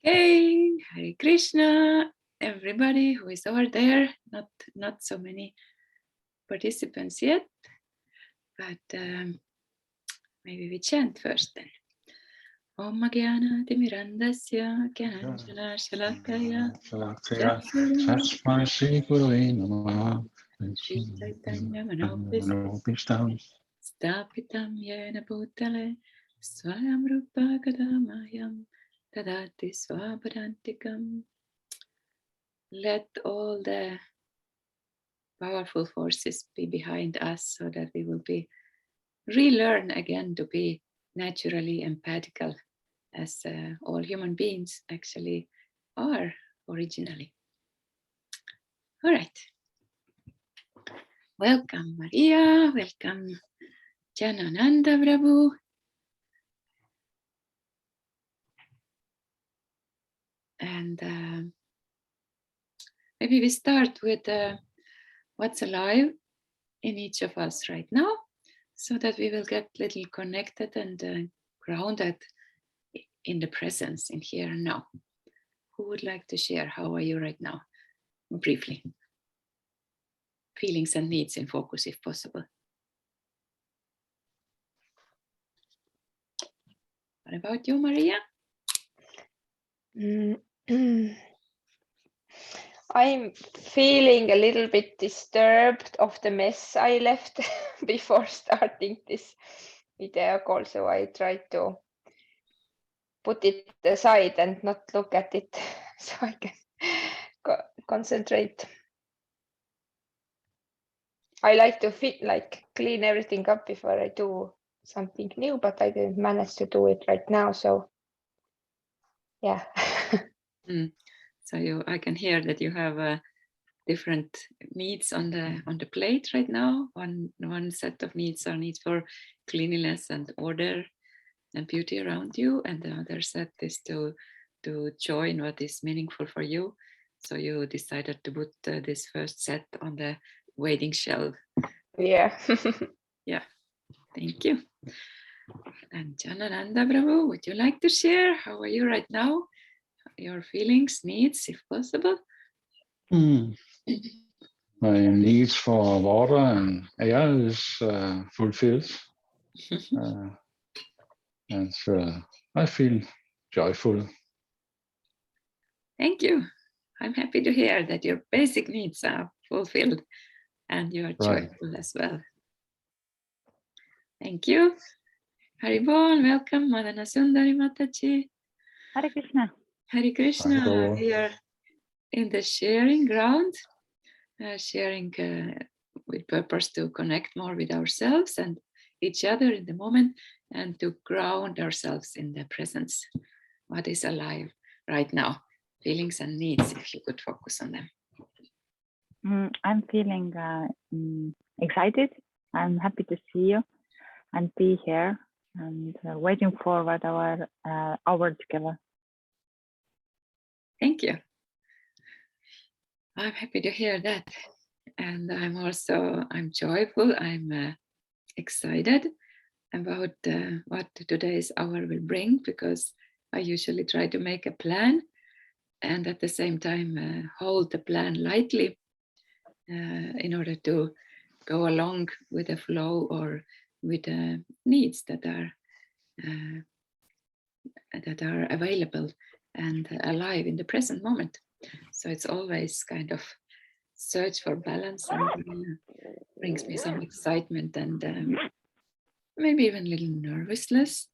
Okay, Hare Krishna, everybody who is over there. Not so many participants yet, but maybe we chant first then. Om Gyana Timirandasya Gyananjana Shalakaya Tasmai Shri Gurave Namaha Shri Chaitanya Manopishtam Stapitam Yena Bhutale Swayam Rupa Kadamayam Tadati Swapadantikam. Let all the powerful forces be behind us so that we will relearn again to be naturally empathical as all human beings actually are originally. All right. Welcome, Maria. Welcome, Janananda Prabhu. And maybe we start with what's alive in each of us right now, so that we will get a little connected and grounded in the presence, in here and now. Who would like to share? How are you right now? Briefly. Feelings and needs in focus, if possible. What about you, Maria? I'm feeling a little bit disturbed of the mess I left before starting this video call, so I tried to put it aside and not look at it so I can concentrate. I like to clean everything up before I do something new, but I didn't manage to do it right now, so yeah. So I can hear that you have different needs on the plate right now. One set of needs are needs for cleanliness and order and beauty around you, and the other set is to join what is meaningful for you. So you decided to put this first set on the waiting shelf. Yeah. Yeah, thank you. And Janananda Prabhu, would you like to share? How are you right now? Your feelings, needs, if possible. My needs for water and air is fulfilled. And I feel joyful. Thank you. I'm happy to hear that your basic needs are fulfilled and you are joyful as well. Thank you. Haribol, welcome. Madana Sundari Mataji. Hare Krishna. Hare Krishna. We are in the sharing ground, sharing with purpose to connect more with ourselves and each other in the moment, and to ground ourselves in the presence. What is alive right now? Feelings and needs, if you could focus on them. I'm feeling excited. I'm happy to see you and be here, and waiting forward our hour together. Thank you. I'm happy to hear that. And I'm joyful. I'm excited about what today's hour will bring, because I usually try to make a plan and at the same time hold the plan lightly in order to go along with the flow or with the needs that are available and alive in the present moment. So it's always kind of search for balance, and brings me some excitement and maybe even a little nervousness.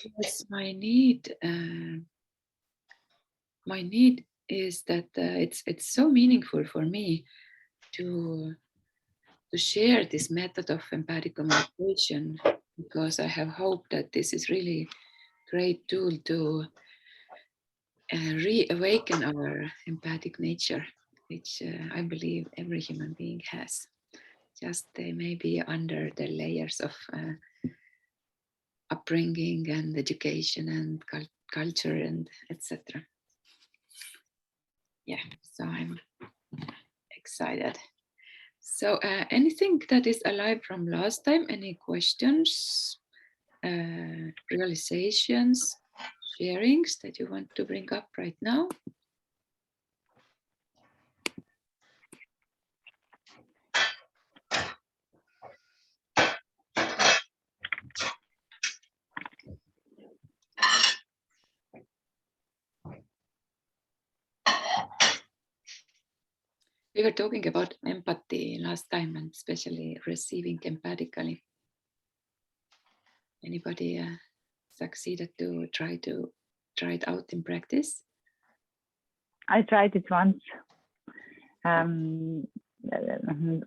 Because my need is that it's so meaningful for me to share this method of empathic communication, because I have hope that this is really great tool to reawaken our empathic nature, which I believe every human being has. Just they may be under the layers of upbringing and education and culture and etc. Yeah, so I'm excited. So anything that is alive from last time? Any questions, realizations, sharings that you want to bring up right now? We were talking about empathy last time, and especially receiving empathically. Anybody succeeded to try it out in practice? I tried it once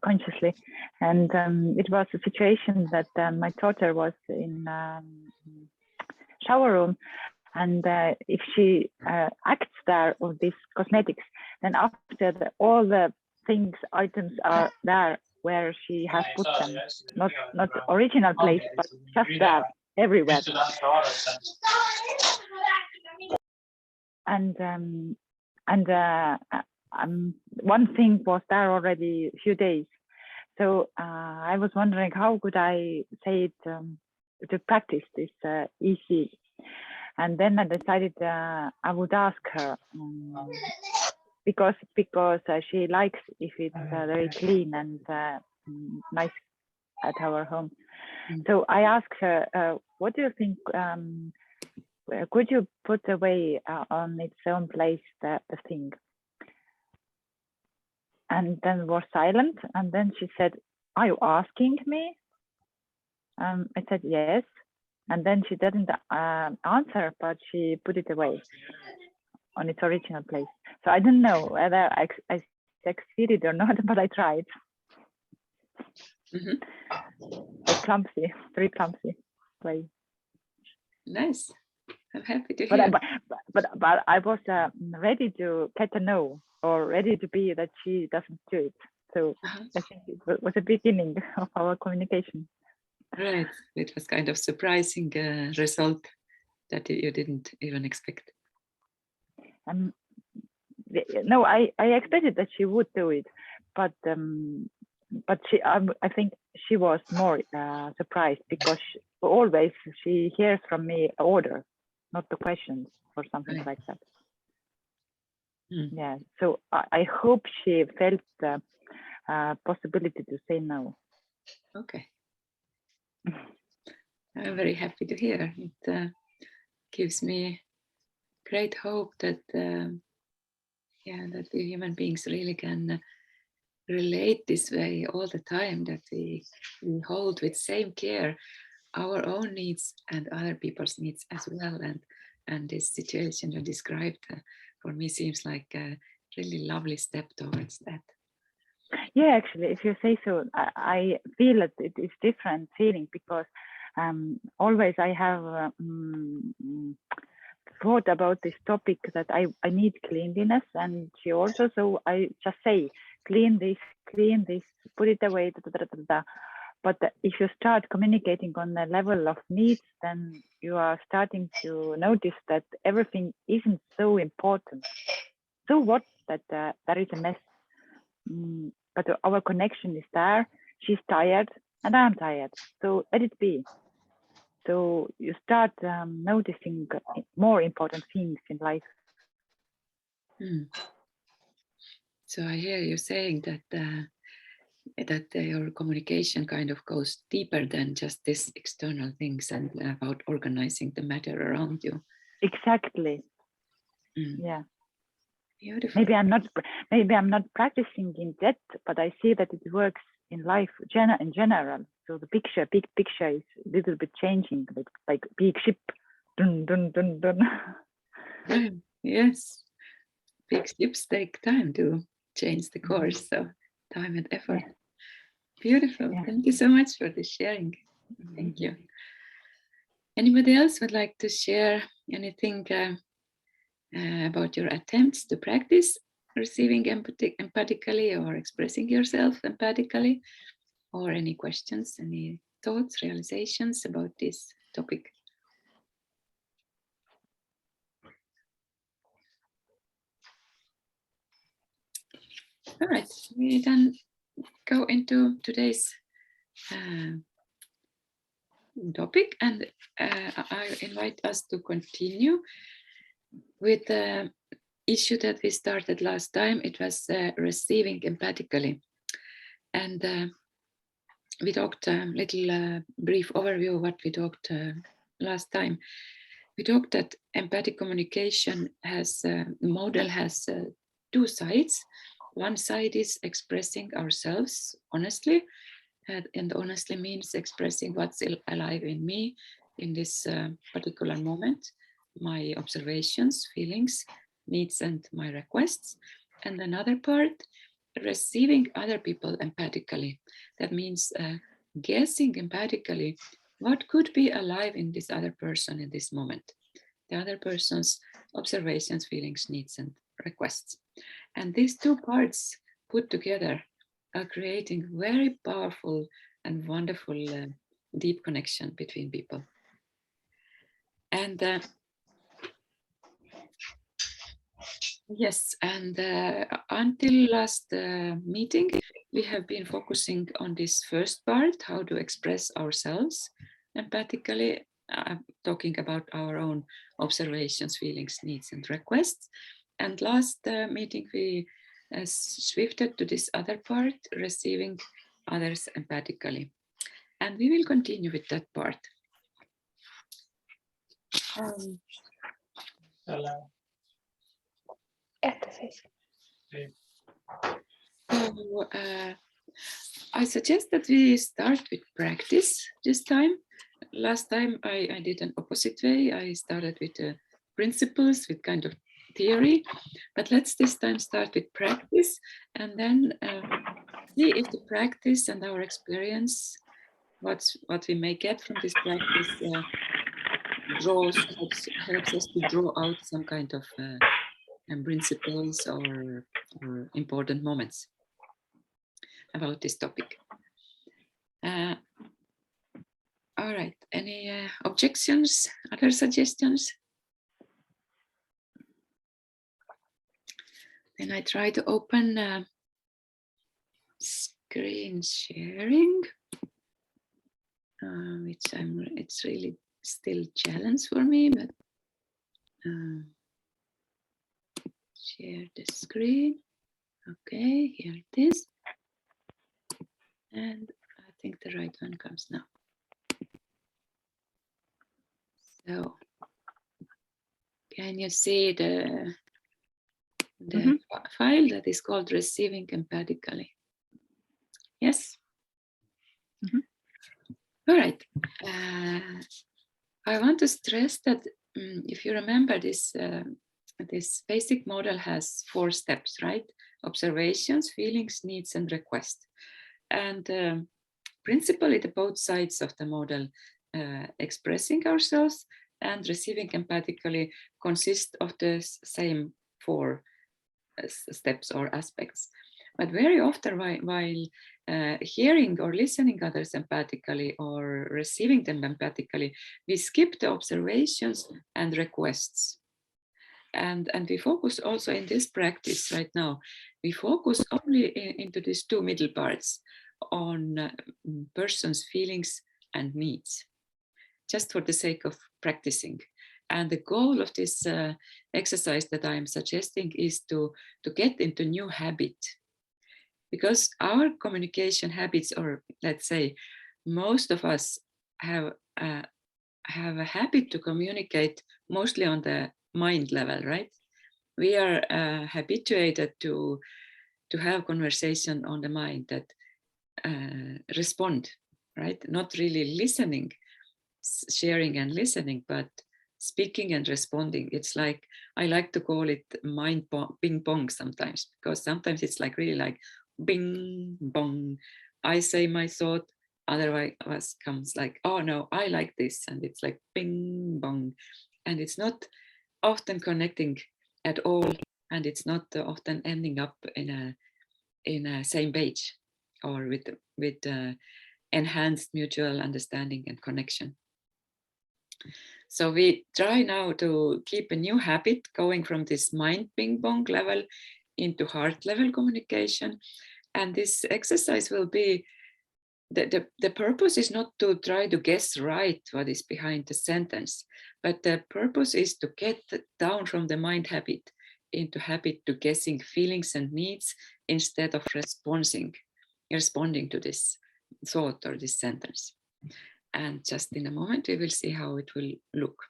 consciously, and it was a situation that my daughter was in shower room, and if she acts there of these cosmetics, then after all the things, items are there where she has put them, not original place, but just there, everywhere. And one thing was there already a few days. So I was wondering how could I say it to practice this easy. And then I decided I would ask her because she likes if it's very clean and nice at our home. So I asked her, what do you think? Could you put away on its own place the thing? And then was silent. And then she said, "Are you asking me?" I said yes. And then she didn't answer, but she put it away on its original place. So I don't know whether I succeeded or not, but I tried. Clumsy, very clumsy way. Nice. I'm happy to hear. But I was ready to get a no, or ready to be that she doesn't do it. So I think it was a beginning of our communication. Right. It was kind of surprising result that you didn't even expect. No, I expected that she would do it, but she, I think she was more surprised because always she hears from me order, not the questions or something like that. Yeah, so I hope she felt the possibility to say no. Okay. I'm very happy to hear. It gives me great hope that that we human beings really can relate this way all the time, that we hold with same care our own needs and other people's needs as well. And this situation you described for me seems like a really lovely step towards that. Yeah, actually, if you say so, I feel that it is different feeling because always I have thought about this topic that I need cleanliness, and she also, so I just say clean this, put it away, But if you start communicating on the level of needs, then you are starting to notice that everything isn't so important. So what that there is a mess, but our connection is there. She's tired and I'm tired, so let it be. So you start noticing more important things in life. So I hear you saying that your communication kind of goes deeper than just these external things and about organizing the matter around you. Exactly. Yeah. Beautiful. Maybe I'm not practicing in depth, but I see that it works in life in general. So the big picture is a little bit changing, like big ship. Dun, dun, dun, dun. Yes, big ships take time to change the course, so time and effort. Yeah. Beautiful. Yeah. Thank you so much for this sharing. Thank you. Anybody else would like to share anything about your attempts to practice receiving empathically or expressing yourself empathically, or any questions, any thoughts, realizations about this topic? All right, we then go into today's topic, and I invite us to continue with the issue that we started last time. It was receiving empathically, and we talked a little brief overview of what we talked last time. We talked that empathic communication has model has two sides. One side is expressing ourselves honestly, and honestly means expressing what's alive in me in this particular moment, my observations, feelings, needs, and my requests. And another part, receiving other people empathically. That means guessing empathically what could be alive in this other person in this moment, the other person's observations, feelings, needs, and requests. And these two parts put together are creating very powerful and wonderful deep connection between people. And yes, and until last meeting, we have been focusing on this first part, how to express ourselves empathically, talking about our own observations, feelings, needs, and requests. And last meeting, we shifted to this other part, receiving others empathically. And we will continue with that part. So, I suggest that we start with practice this time. Last time I did an opposite way. I started with principles, with kind of theory, but let's this time start with practice, and then see if the practice and our experience, what we may get from this practice, helps us to draw out some kind of principles or important moments about this topic. All right, any objections, other suggestions? Then I try to open screen sharing, which it's really still a challenge for me, but share the screen. Okay, here it is. And I think the right one comes now. So, can you see the file that is called Receiving Empathically? Yes? All right. I want to stress that if you remember this, this basic model has 4 steps, right? Observations, feelings, needs, and requests. And principally, the both sides of the model, expressing ourselves and receiving empathically, consist of the same 4 steps or aspects. But very often while hearing or listening others empathically or receiving them empathically, we skip the observations and requests. And we focus also in this practice right now, we focus only into these 2 middle parts on person's feelings and needs, just for the sake of practicing. And the goal of this exercise that I am suggesting is to get into new habit. Because our communication habits, or let's say most of us have a habit to communicate mostly on the mind level, right? We are habituated to have conversation on the mind that respond, right? Not really listening, sharing and listening, but speaking and responding. It's like, I like to call it mind ping pong sometimes, because sometimes it's like really like bing bong. I say my thought, otherwise comes like, oh no, I like this, and it's like bing bong, and it's not often connecting at all, and it's not often ending up in a same page or with enhanced mutual understanding and connection. So we try now to keep a new habit, going from this mind ping pong level into heart level communication. And this exercise will be the purpose is not to try to guess right what is behind the sentence, but the purpose is to get down from the mind habit into habit to guessing feelings and needs instead of responding to this thought or this sentence. And just in a moment, we will see how it will look.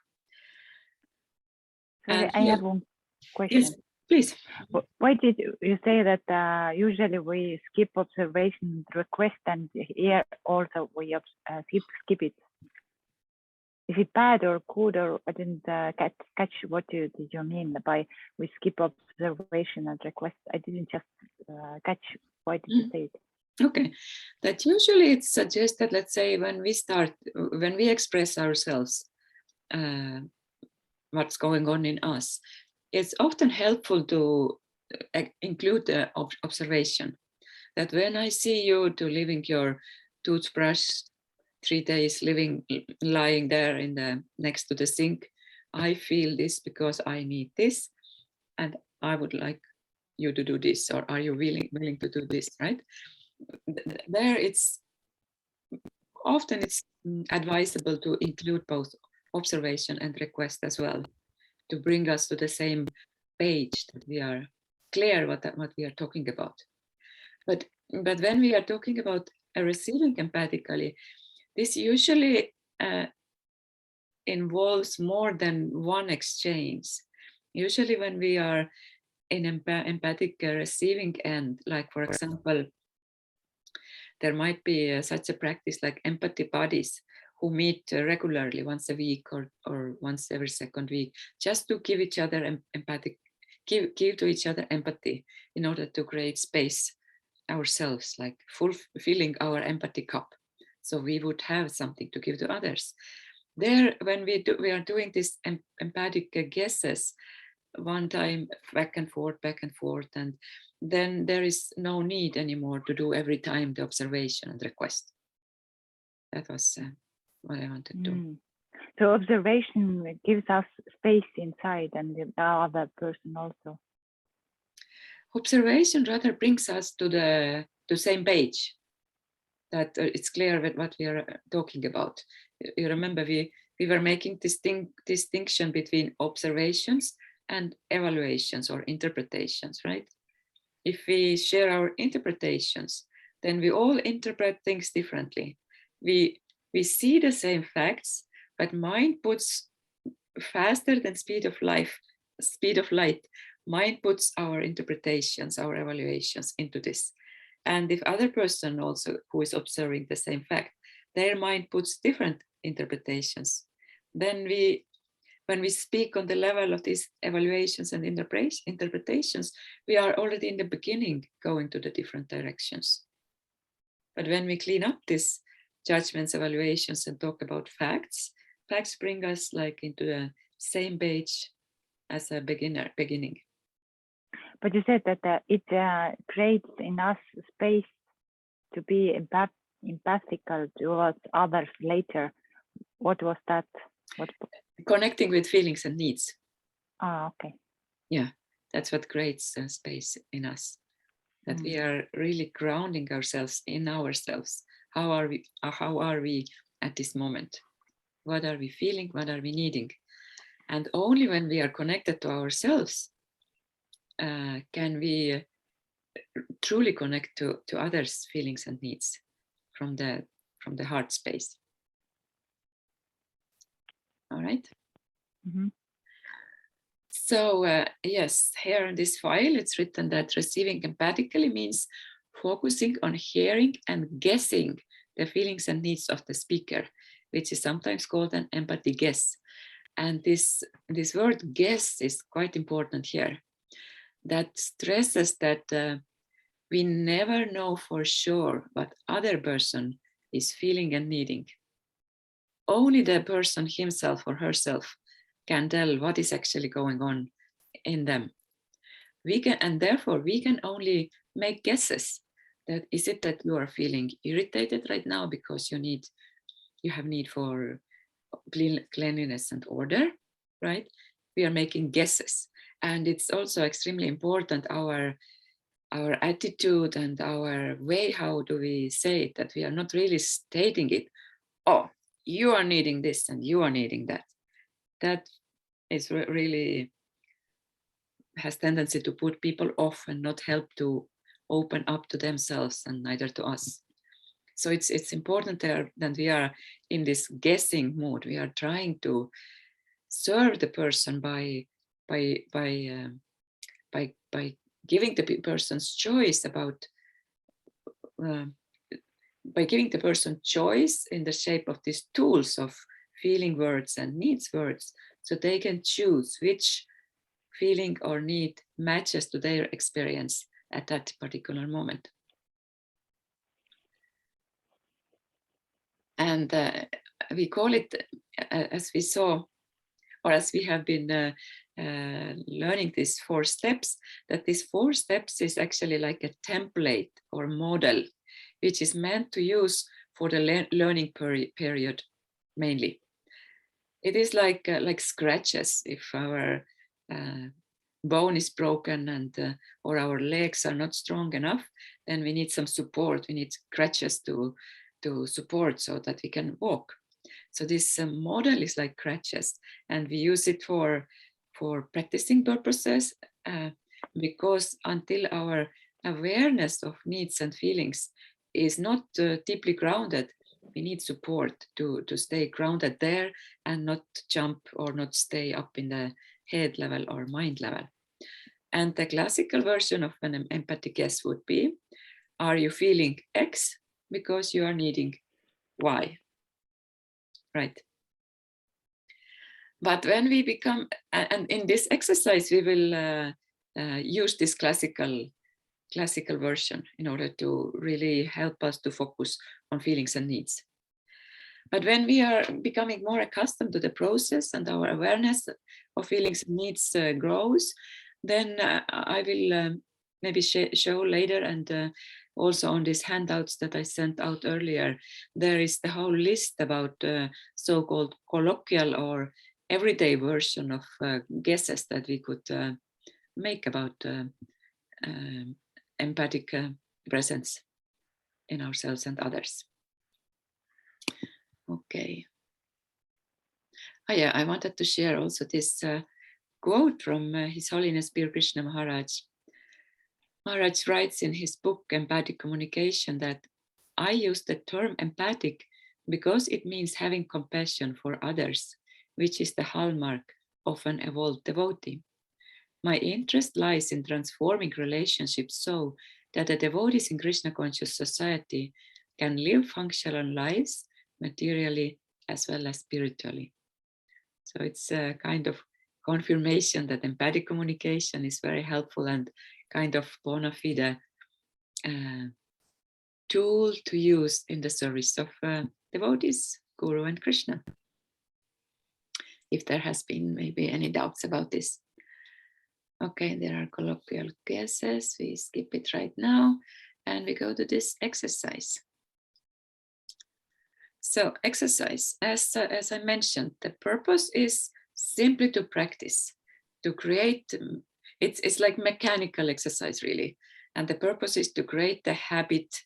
Sorry, I have one question. Yes, please. Why did you say that usually we skip observation request, and here also we skip it? Is it bad or good, or I didn't catch what did you mean by we skip observation and request? I didn't just catch. Why did you say it? Okay, that usually it's suggested, let's say, when we express ourselves, what's going on in us, it's often helpful to include the observation that when I see you leaving your toothbrush 3 days lying there next to the sink, I feel this because I need this, and I would like you to do this, or are you willing to do this, right? There it's often advisable to include both observation and request as well, to bring us to the same page, that we are clear what we are talking about. But when we are talking about receiving empathically, this usually involves more than one exchange. Usually when we are in empathic receiving end, like for example, there might be such a practice like empathy buddies who meet regularly once a week or once every second week, just to give each other give to each other empathy in order to create space ourselves, like fulfilling our empathy cup. So we would have something to give to others. There, when we are doing this empathic guesses, one time back and forth, and then there is no need anymore to do every time the observation and request. That was what I wanted to. So observation gives us space inside and the other person also. Observation rather brings us to the same page, that it's clear what we are talking about. You remember we were making this distinction between observations and evaluations or interpretations, right? If we share our interpretations, then we all interpret things differently. We see the same facts, but mind puts faster than speed of light. Mind puts our interpretations, our evaluations into this. And if other person also who is observing the same fact, their mind puts different interpretations, then when we speak on the level of these evaluations and interpretations, we are already in the beginning going to the different directions. But when we clean up these judgments, evaluations, and talk about facts bring us like into the same page as a beginning. But you said that it creates in us space to be empathical towards others later. What was that? Connecting with feelings and needs. Ah, okay. Yeah, that's what creates space in us. That we are really grounding ourselves in ourselves. How are we at this moment? What are we feeling? What are we needing? And only when we are connected to ourselves can we truly connect to others' feelings and needs from the heart space. All right. Mm-hmm. So yes, here in this file, it's written that receiving empathically means focusing on hearing and guessing the feelings and needs of the speaker, which is sometimes called an empathy guess. And this word guess is quite important here. That stresses that we never know for sure what other person is feeling and needing. Only the person himself or herself can tell what is actually going on in them. And therefore we can only make guesses. That is it that you are feeling irritated right now because you have need for cleanliness and order, right? We are making guesses. And it's also extremely important, our our attitude and our way, how do we say it, that we are not really stating it. Oh, you are needing this and you are needing that. That is really has tendency to put people off and not help to open up to themselves and neither to us. So it's important there that we are in this guessing mood. We are trying to serve the person by giving the person's choice about by giving the person choice in the shape of these tools of feeling words and needs words, so they can choose which feeling or need matches to their experience at that particular moment. And we call it, as we saw, or as we have been learning these 4 steps, that these 4 steps is actually like a template or model, which is meant to use for the learning period mainly. It is like scratches. If our bone is broken and or our legs are not strong enough, then we need some support. We need crutches to support so that we can walk. So this model is like crutches, and we use it for practicing purposes because until our awareness of needs and feelings is not deeply grounded, we need support to stay grounded there and not jump or not stay up in the head level or mind level. And the classical version of an empathic yes would be, are you feeling X because you are needing Y? Right. But when we become, and in this exercise, we will use this classical version in order to really help us to focus on feelings and needs. But when we are becoming more accustomed to the process and our awareness of feelings and needs grows, then I will maybe show later, and also on these handouts that I sent out earlier, there is the whole list about so-called colloquial or everyday version of guesses that we could make about empathic presence in ourselves and others. Okay. Oh yeah, I wanted to share also this quote from His Holiness Bir Krishna Maharaj. Maharaj writes in his book Empathic Communication that I use the term empathic because it means having compassion for others, which is the hallmark of an evolved devotee. My interest lies in transforming relationships so that the devotees in Krishna conscious society can live functional lives materially as well as spiritually. So it's a kind of confirmation that empathic communication is very helpful and kind of bona fide tool to use in the service of devotees, Guru and Krishna. If there has been maybe any doubts about this. Okay, there are colloquial guesses. We skip it right now and we go to this exercise. So exercise, as I mentioned, the purpose is simply to practice, to create, it's like mechanical exercise really. And the purpose is to create the habit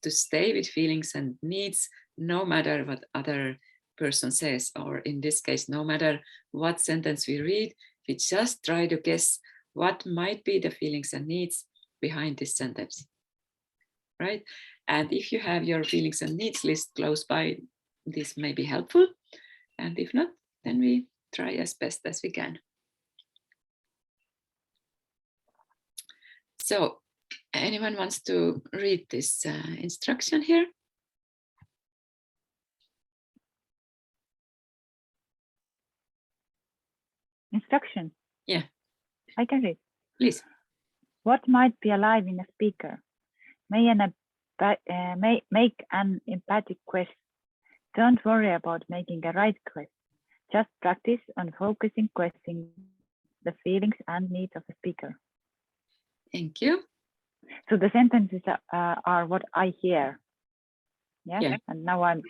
to stay with feelings and needs, no matter what other person says, or in this case, no matter what sentence we read, we just try to guess what might be the feelings and needs behind this sentence, right? And if you have your feelings and needs list close by, this may be helpful. And if not, then we try as best as we can. So anyone wants to read this instruction here? Instruction? Yeah. I can read. Please. What might be alive in a speaker? Make an empathic quest. Don't worry about making a right quest. Just practice on focusing, questing the feelings and needs of the speaker. Thank you. So the sentences are what I hear. Yeah? Yeah. And now I'm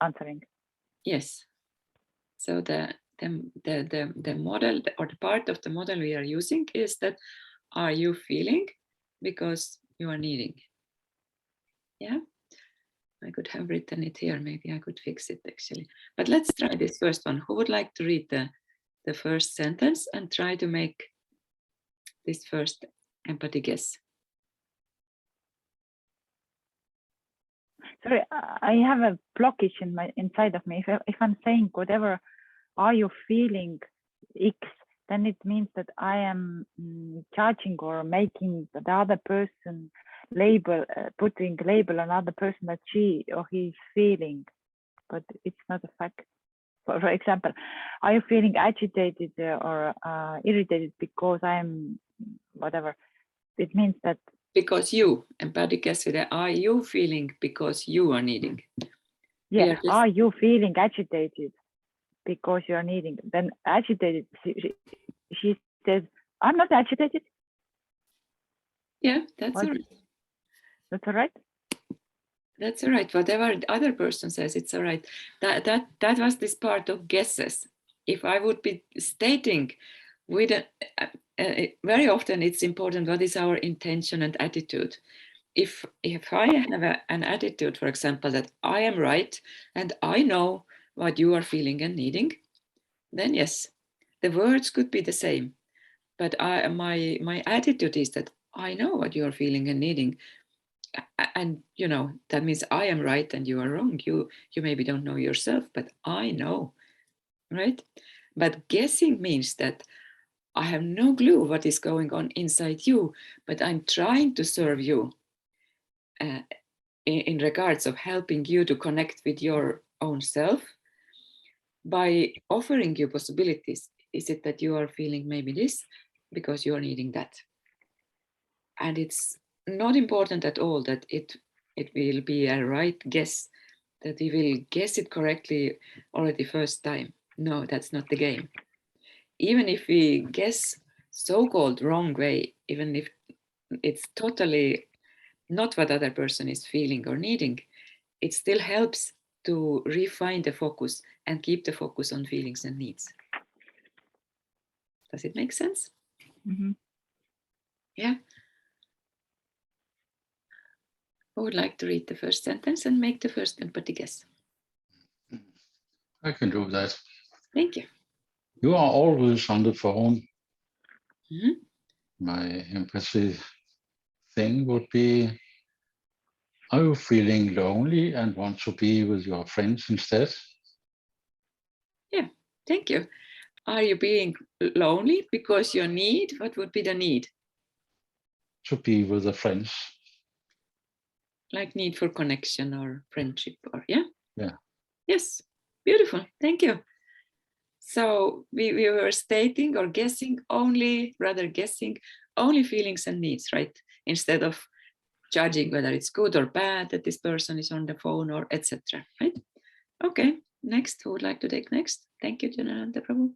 answering. Yes. So the model or the part of the model we are using is that, are you feeling because you are needing. Yeah, I could have written it here. Maybe I could fix it actually. But let's try this first one. Who would like to read the first sentence and try to make this first empathy guess? Sorry, I have a blockage inside of me. If I'm saying whatever, are you feeling X, then it means that I am judging or making the other person label, putting label on other person that she or he is feeling, but it's not a fact. For example, are you feeling agitated or irritated because I'm whatever? It means that because you, empathic guess with the are you feeling because you are needing. Yeah, are you feeling agitated because you're needing? Then agitated, she says, I'm not agitated. Yeah, that's all right. That's all right. That's all right. Whatever the other person says, it's all right. That was this part of guesses. If I would be stating with very often it's important what is our intention and attitude. If I have an attitude, for example, that I am right and I know what you are feeling and needing, then yes, the words could be the same. But my attitude is that I know what you are feeling and needing. And you know, that means I am right and you are wrong. You maybe don't know yourself, but I know, right? But guessing means that I have no clue what is going on inside you, but I'm trying to serve you in regards of helping you to connect with your own self by offering you possibilities. Is it that you are feeling maybe this because you are needing that? And it's not important at all that it will be a right guess, that we will guess it correctly already first time. No, that's not the game. Even if we guess so-called wrong way, even if it's totally not what other person is feeling or needing, it still helps to refine the focus and keep the focus on feelings and needs. Does it make sense? Mm-hmm. Yeah. Who would like to read the first sentence and make the first empathy guess? I can do that. Thank you. You are always on the phone. Mm-hmm. My empathy thing would be, are you feeling lonely and want to be with your friends instead? Yeah, thank you. Are you being lonely because you need? What would be the need? To be with the friends. Like need for connection or friendship or yeah? Yeah. Yes, beautiful, thank you. So we were stating or guessing only feelings and needs, right? Instead of judging whether it's good or bad that this person is on the phone or etc. Right? Okay, next, who would like to take next? Thank you, Janaranta Prabhu.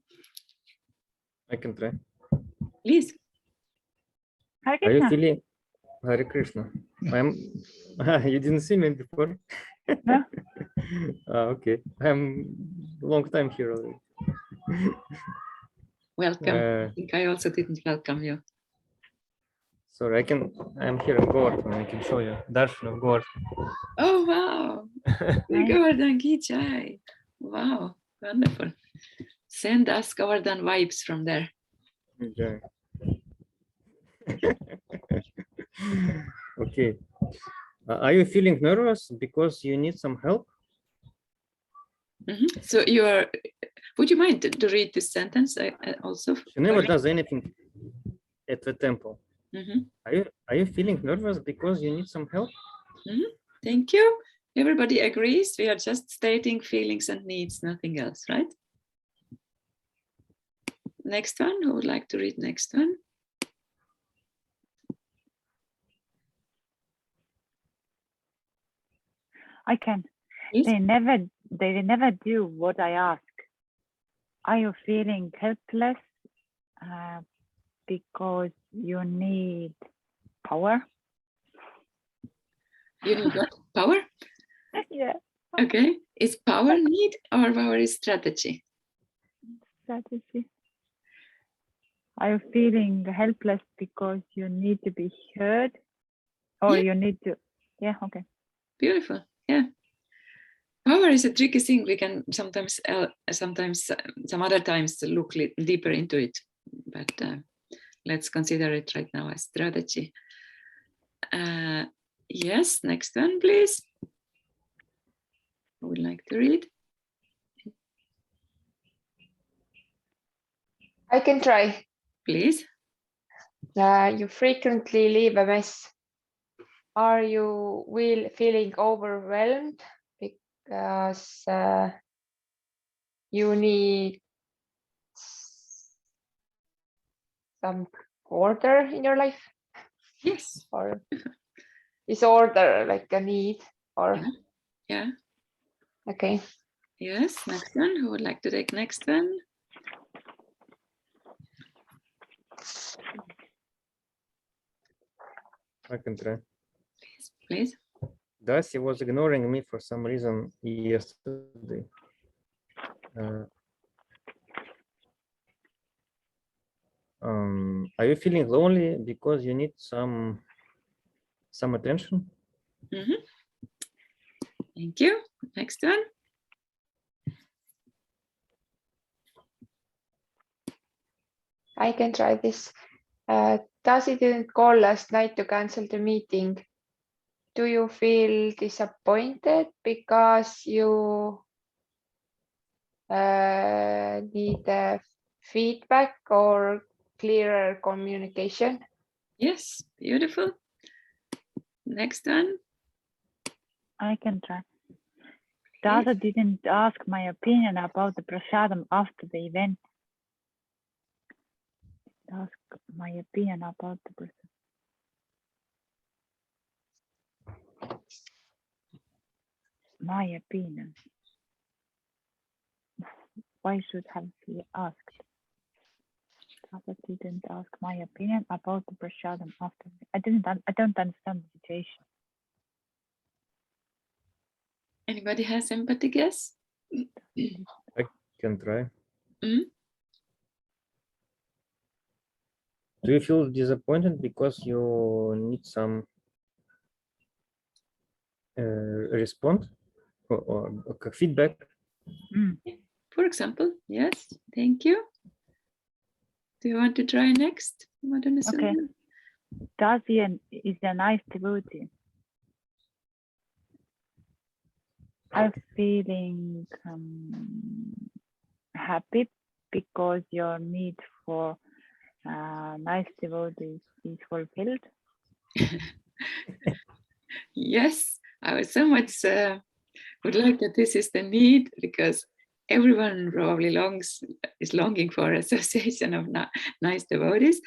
I can try. Please. Hare Are you Krishna. feeling Hare Krishna? You didn't see me before? No. Okay. I'm long time here already. Welcome. I think I also didn't welcome you. Sorry, I'm here in Goard and I can show you Darshan of Goard. Oh, wow. Govardhan Ki Jai. Wow, wonderful. Send us Govardhan vibes from there. Enjoy. Okay. Are you feeling nervous because you need some help? Mm-hmm. So would you mind to read this sentence also? She never does anything at the temple. Mm-hmm. Are you feeling nervous because you need some help? Mm-hmm. Thank you. Everybody agrees. We are just stating feelings and needs, nothing else, right? Next one. Who would like to read next one? I can. Please. They never do what I ask. Are you feeling helpless because you need power? You need what? Power? Yeah. Okay. Is power need or power is strategy? Strategy. Are you feeling helpless because you need to be heard, or Yeah. you need to? Yeah. Okay. Beautiful. Yeah. Power is a tricky thing. We can sometimes, some other times look deeper into it, but let's consider it right now as strategy. Yes, next one, please. Who would like to read? I can try. Please. You frequently leave a mess. Are you feeling overwhelmed because you need some order in your life? Yes. Or is order like a need? Or Yeah. okay. Yes, next one. Who would like to take next one? I can try. Please. Darcy was ignoring me for some reason yesterday. Are you feeling lonely because you need some attention? Mm-hmm. Thank you. Next one. I can try this. Darcy didn't call last night to cancel the meeting. Do you feel disappointed because you need feedback or clearer communication? Yes, beautiful. Next one. I can try. Dada didn't ask my opinion about the prasadam after the event. Ask my opinion about the prasadam. My opinion. Why should have he asked? Dada didn't ask my opinion about the prasadam after. I don't understand the situation. Anybody has empathy guess? I can try. Mm? Do you feel disappointed because you need some response or feedback? For example, yes, thank you. Do you want to try next? Okay. Darcy is a nice devotee. I'm feeling happy because your need for nice devotees is fulfilled. Yes, I was so much would like that this is the need, because everyone probably is longing for association of nice devotees.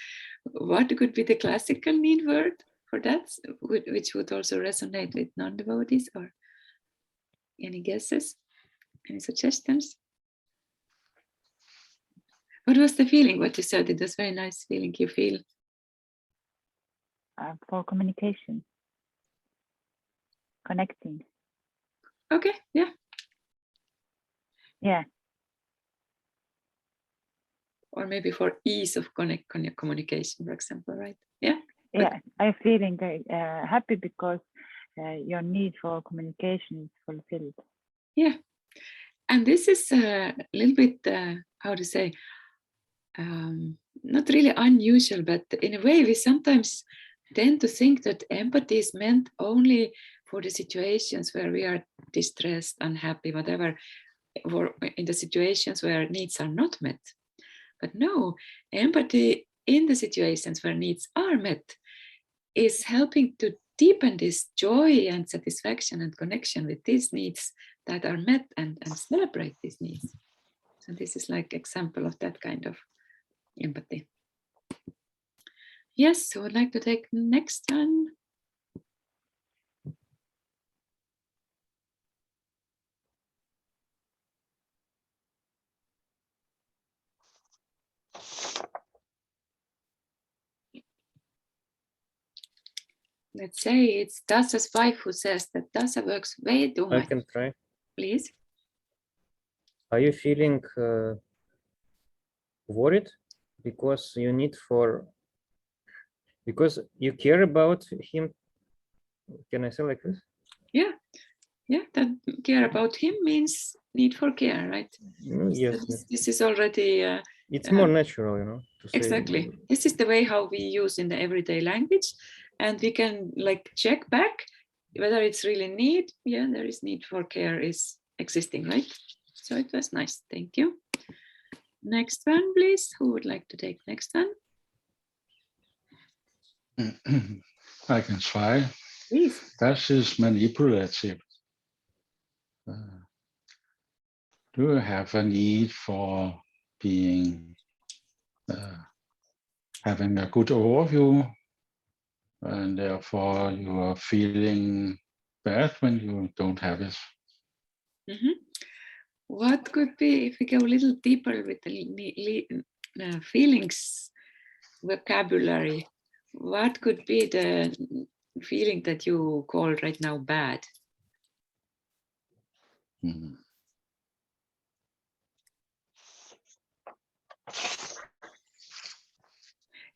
What could be the classical need word for that, which would also resonate with non-devotees? Or any guesses? Any suggestions? What was the feeling? What you said, it was very nice feeling you feel. For communication, connecting. Okay, yeah. Yeah. Or maybe for ease of communication, for example, right? Yeah. Yeah, I'm feeling happy because your need for communication is fulfilled. Yeah. And this is a little bit, how to say, not really unusual, but in a way we sometimes tend to think that empathy is meant only for the situations where we are distressed, unhappy, whatever, or in the situations where needs are not met. But no, empathy in the situations where needs are met is helping to deepen this joy and satisfaction and connection with these needs that are met, and celebrate these needs. So this is like example of that kind of empathy. Yes, so I'd like to take next one. Let's say it's Dasa's wife who says that Dasa works way too much. I can try. Please. Are you feeling worried because you need for, because you care about him. Can I say like this? Yeah, that care about him means need for care, right? Yes, So yes. this is already It's more natural, you know, to say. exactly. This is the way how we use in the everyday language, and we can like check back whether it's really need. Yeah, there is need for care is existing, right? So it was nice. Thank you. Next one, please. Who would like to take next one? I can try. Please. That is manipulative. Do you have a need for being having a good overview, and therefore you are feeling bad when you don't have it? Mm-hmm. What could be, if we go a little deeper with the feelings vocabulary, what could be the feeling that you call right now bad? Mm.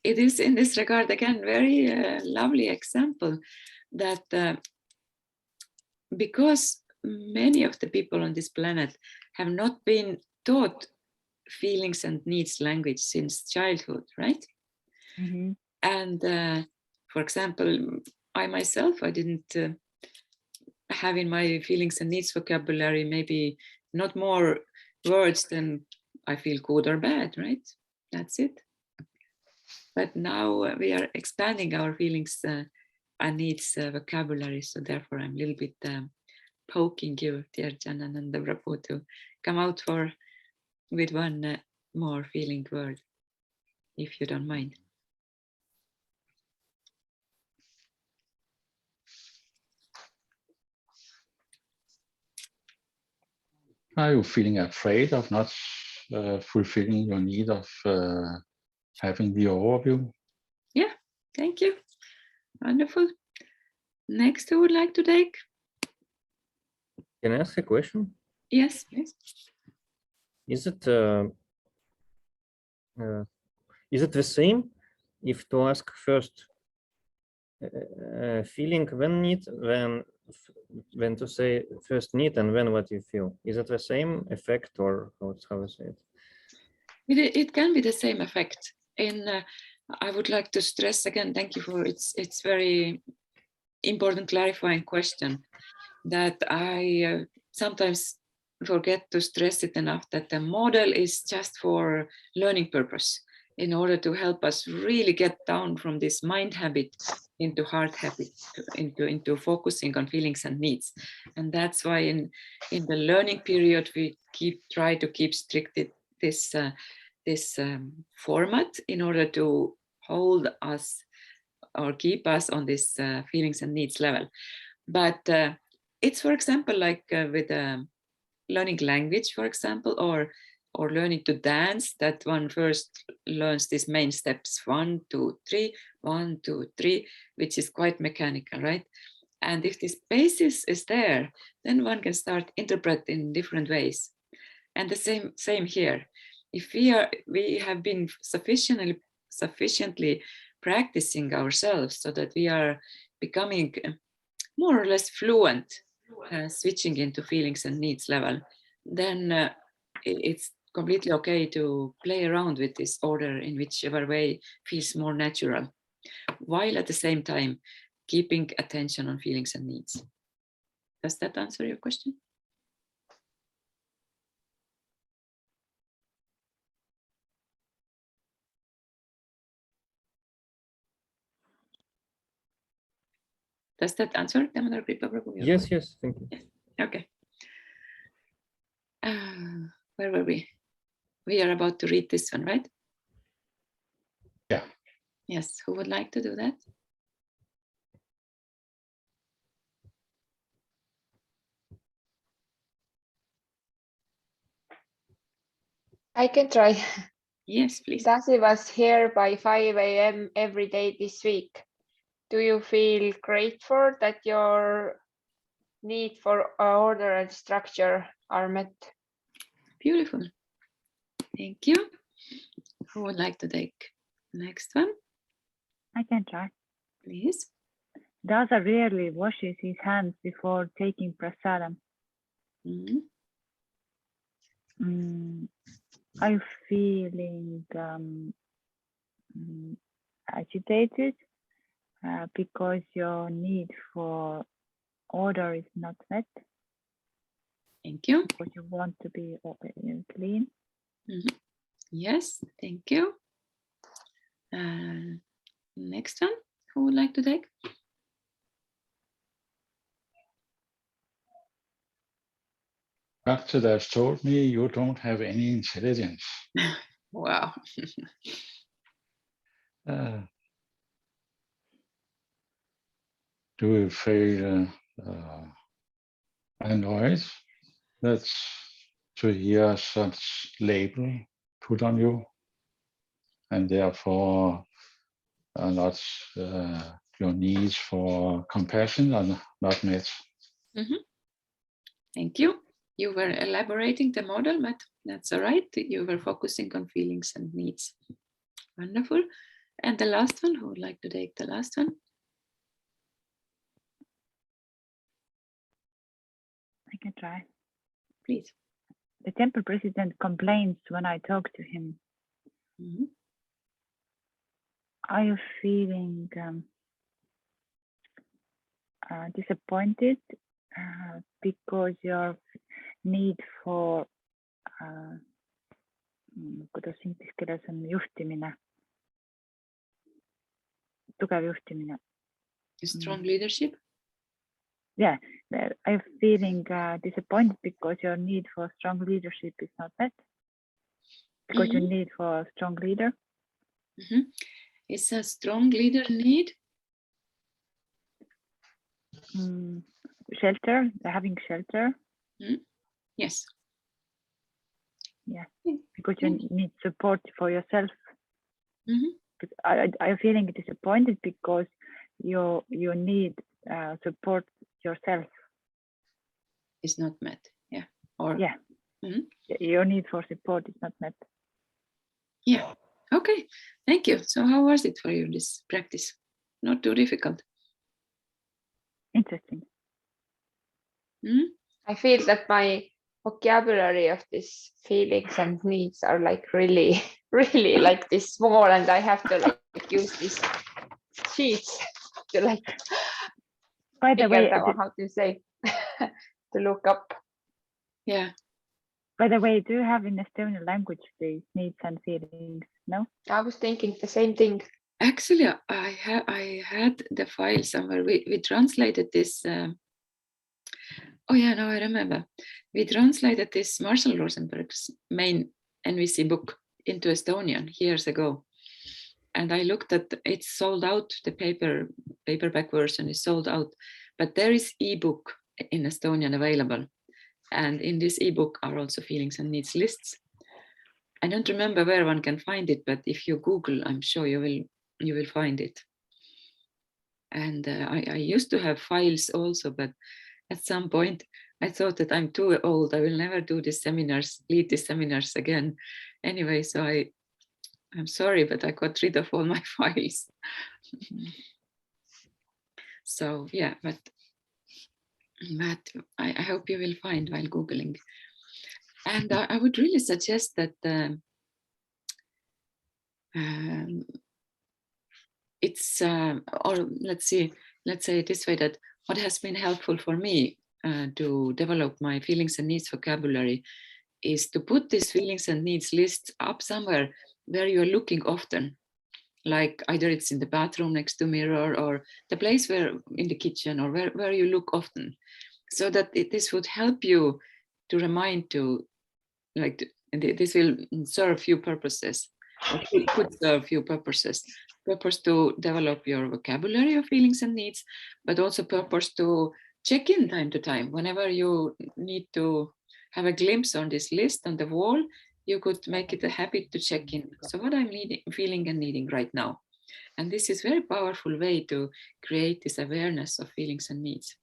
It is in this regard, again, very lovely example that because many of the people on this planet have not been taught feelings and needs language since childhood, right? Mm-hmm. And for example, I myself, I didn't have in my feelings and needs vocabulary maybe not more words than I feel good or bad, right? That's it. But now we are expanding our feelings and needs vocabulary. So therefore I'm a little bit poking you, dear Janananda Prabhu, to come out with one more feeling word, if you don't mind. Are you feeling afraid of not fulfilling your need of having the overview? Yeah, thank you. Wonderful. Next, who would like to take? Can I ask a question? Yes, please. Is it the same if to ask first feeling when need, when to say first need and when what you feel? Is it the same effect, or how is it? It can be the same effect. I would like to stress again, thank you for it's very important clarifying question that I sometimes forget to stress it enough, that the model is just for learning purpose in order to help us really get down from this mind habit into heart habit, into focusing on feelings and needs. And that's why in the learning period we try to keep strict this format in order to hold us or keep us on this feelings and needs level. But it's, for example, like with learning language, for example, or learning to dance, that one first learns these main steps, 1, 2, 3, 1, 2, 3, which is quite mechanical, right? And if this basis is there, then one can start interpreting in different ways. And the same here. If we have been sufficiently practicing ourselves so that we are becoming more or less fluent, switching into feelings and needs level, then it's completely okay to play around with this order in whichever way feels more natural, while at the same time keeping attention on feelings and needs. Does that answer your question? Does that answer? Yes, yes, thank you. Okay. Where were we? We are about to read this one, right? Yeah. Yes, who would like to do that? I can try. Yes, please. Dasi was here by 5 a.m. every day this week. Do you feel grateful that your need for order and structure are met? Beautiful. Thank you. Who would like to take the next one, I can try. please? Dasa rarely washes his hands before taking prasadam. Mhm. Are you feeling agitated because your need for order is not met? Thank you. Because you want to be clean? Yes, thank you. Next one, who would like to take? Doctor has told me you don't have any intelligence. Wow. Do you feel annoyed that's to hear such label put on you, and therefore not your needs for compassion are not met? Thank you. You were elaborating the model, but that's all right. You were focusing on feelings and needs. Wonderful. And the last one, who would like to take the last one? I can try. Please. The temple president complains when I talk to him. Are you feeling disappointed because your need for kuidas inglise keeles on juhtimine, tugev juhtimine? Strong leadership? Yeah, I'm feeling disappointed because your need for strong leadership is not met. Because you need for a strong leader. Is a strong leader need? Shelter, having shelter. Yes. Yeah, because you need support for yourself. I'm feeling disappointed because you need support yourself. Is not met. Yeah. Or yeah. Your need for support is not met. Yeah. Okay. Thank you. So how was it for you, this practice? Not too difficult. Interesting. I feel that my vocabulary of these feelings and needs are like really, really like this small, and I have to like use these sheets to like. By the way, how to say to look up. Yeah. By the way, do you have in Estonian language these needs and feelings? No. I was thinking the same thing. Actually, I had the file somewhere. We translated this. Oh yeah, now I remember. We translated this Marshall Rosenberg's main NVC book into Estonian years ago, and I looked at it's sold out. The paperback version is sold out, but there is ebook in Estonian available, and in this ebook are also feelings and needs lists. I don't remember where one can find it, but if you Google, I'm sure you will find it. And I used to have files also, but at some point I thought that I'm too old. I will never do these seminars, lead these seminars again. Anyway, so I'm sorry, but I got rid of all my files. So yeah, but I hope you will find while Googling. And I would really suggest that it's, or let's say it this way, that what has been helpful for me to develop my feelings and needs vocabulary is to put these feelings and needs lists up somewhere where you're looking often, like either it's in the bathroom next to mirror, or the place where in the kitchen, or where you look often, so that this would help you to remind to, like, this will serve few purposes, or could serve few purposes. Purpose to develop your vocabulary of feelings and needs, but also purpose to check in time to time. Whenever you need to have a glimpse on this list on the wall, you could make it a habit to check in. So what I'm feeling and needing right now. And this is a very powerful way to create this awareness of feelings and needs.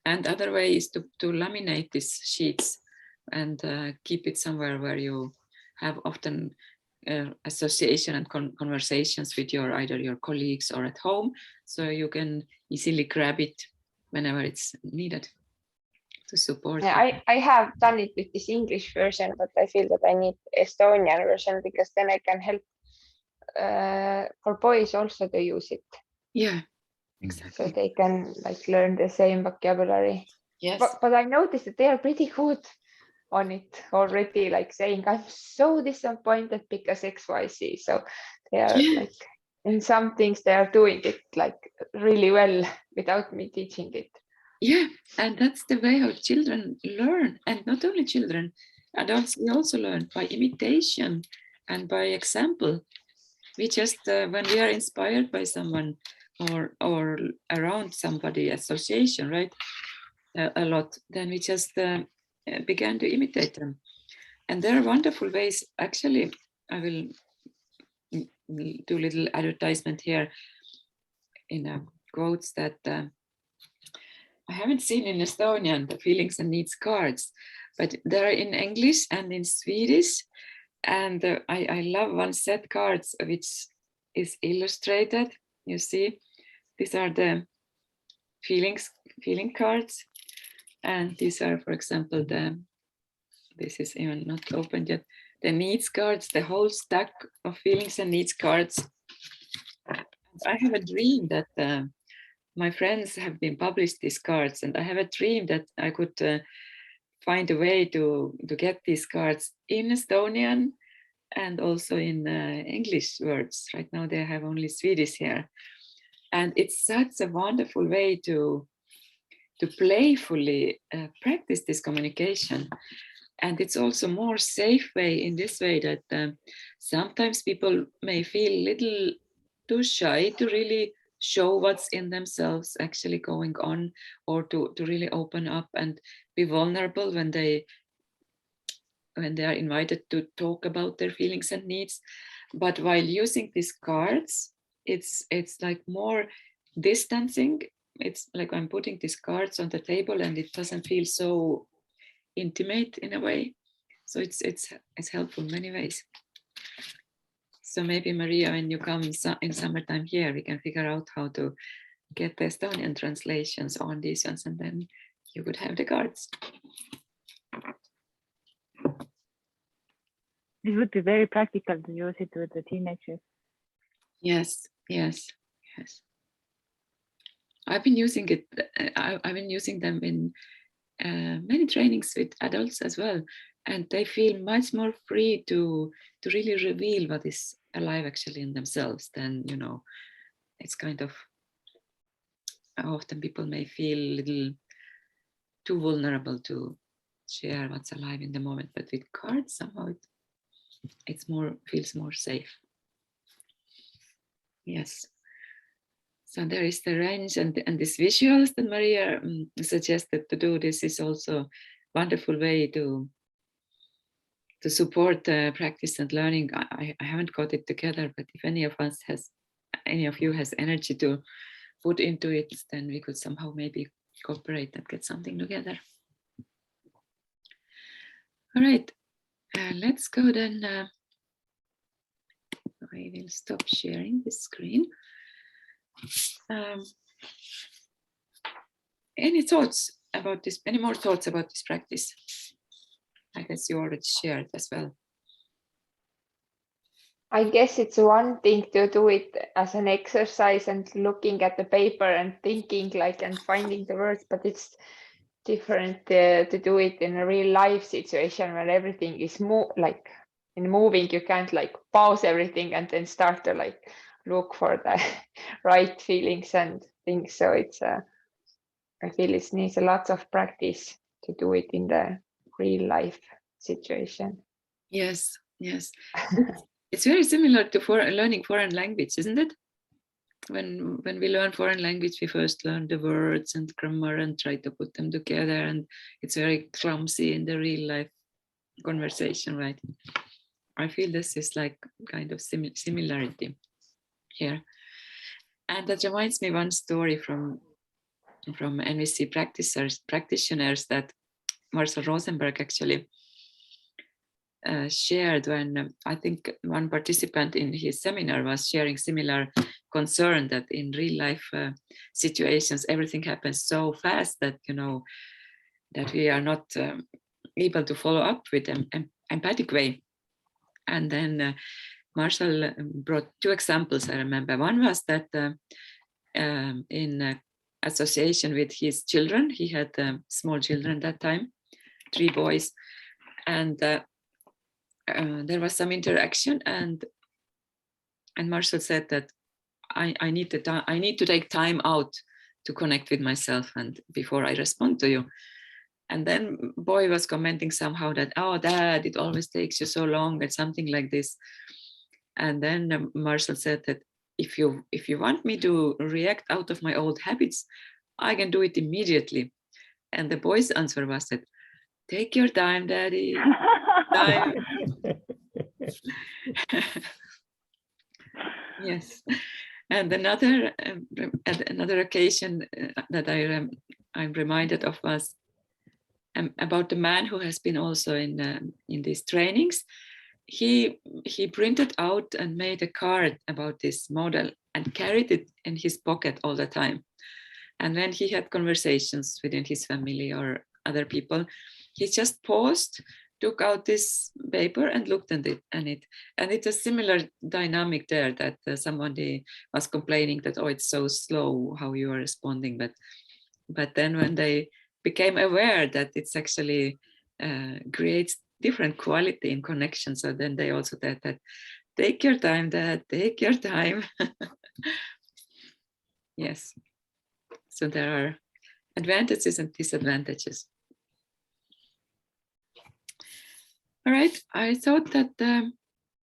And other way is to laminate these sheets and keep it somewhere where you have often association and conversations with either your colleagues or at home, so you can easily grab it whenever it's needed to support. Yeah, I have done it with this English version, but I feel that I need Estonian version because then I can help for boys also to use it. Yeah, exactly. So they can like learn the same vocabulary. Yes. But I noticed that they are pretty good on it already, like saying, I'm so disappointed because XYZ. So they are like, in some things they are doing it like really well without me teaching it. Yeah, and that's the way how children learn, and not only children, adults, we also learn by imitation and by example. We just, when we are inspired by someone or around somebody, association, right, a lot, then we just began to imitate them. And there are wonderful ways. Actually, I will do a little advertisement here in quotes that I haven't seen in Estonian, the feelings and needs cards, but they're in English and in Swedish. And I love one set cards which is illustrated. You see, these are the feeling cards. And these are, for example, this is even not opened yet, the needs cards, the whole stack of feelings and needs cards. I have a dream that my friends have been published these cards, and I have a dream that I could find a way to get these cards in Estonian and also in English words. Right now they have only Swedish here. And it's such a wonderful way to playfully practice this communication. And it's also more safe way in this way that sometimes people may feel a little too shy to really show what's in themselves actually going on, or to really open up and be vulnerable when they are invited to talk about their feelings and needs. But while using these cards, it's like more distancing. It's like I'm putting these cards on the table and it doesn't feel so intimate in a way. So it's helpful in many ways. So maybe Maria, when you come in summertime here, we can figure out how to get the Estonian translations on these ones, and then you could have the cards. It would be very practical to use it with the teenagers. Yes. I've been using it. I've been using them in many trainings with adults as well, and they feel much more free to really reveal what is alive actually in themselves. Than, you know, it's kind of, often people may feel a little too vulnerable to share what's alive in the moment, but with cards somehow it's more, feels more safe. Yes. So there is the range, and these visuals that Maria suggested to do. This is also a wonderful way to support practice and learning. I haven't got it together, but if any of you has energy to put into it, then we could somehow maybe cooperate and get something together. All right, let's go then. I will stop sharing the screen. Any thoughts about this? Any more thoughts about this practice? I guess you already shared as well. I guess it's one thing to do it as an exercise and looking at the paper and thinking like and finding the words, but it's different to do it in a real life situation where everything is like in moving. You can't like pause everything and then start to like look for the right feelings and things. So it's I feel it needs a lot of practice to do it in the real life situation. Yes. It's very similar to learning foreign language, isn't it? When we learn foreign language, we first learn the words and grammar and try to put them together, and it's very clumsy in the real life conversation, right? I feel this is like kind of similarity here. And that reminds me one story from NVC practitioners that Marcel Rosenberg actually shared when I think one participant in his seminar was sharing similar concern that in real life situations everything happens so fast that that we are not able to follow up with an empathic way. And then Marshall brought two examples. I remember one was that in association with his children, he had small children that time, 3 boys, and there was some interaction, and Marshall said that I need to take time out to connect with myself and before I respond to you. And then boy was commenting somehow that, oh, Dad, it always takes you so long, or something like this. And then Marshall said that if you want me to react out of my old habits, I can do it immediately. And the boy's answer was that, take your time, Daddy. Time. Yes. And another occasion that I'm reminded of was about the man who has been also in these trainings. He printed out and made a card about this model and carried it in his pocket all the time. And when he had conversations within his family or other people, he just paused, took out this paper and looked at it. And it's a similar dynamic there, that somebody was complaining that, oh, it's so slow how you are responding. But then when they became aware that it's actually creates different quality in connection, so then they also said that, take your time, Dad, take your time. Yes. So there are advantages and disadvantages. All right, I thought that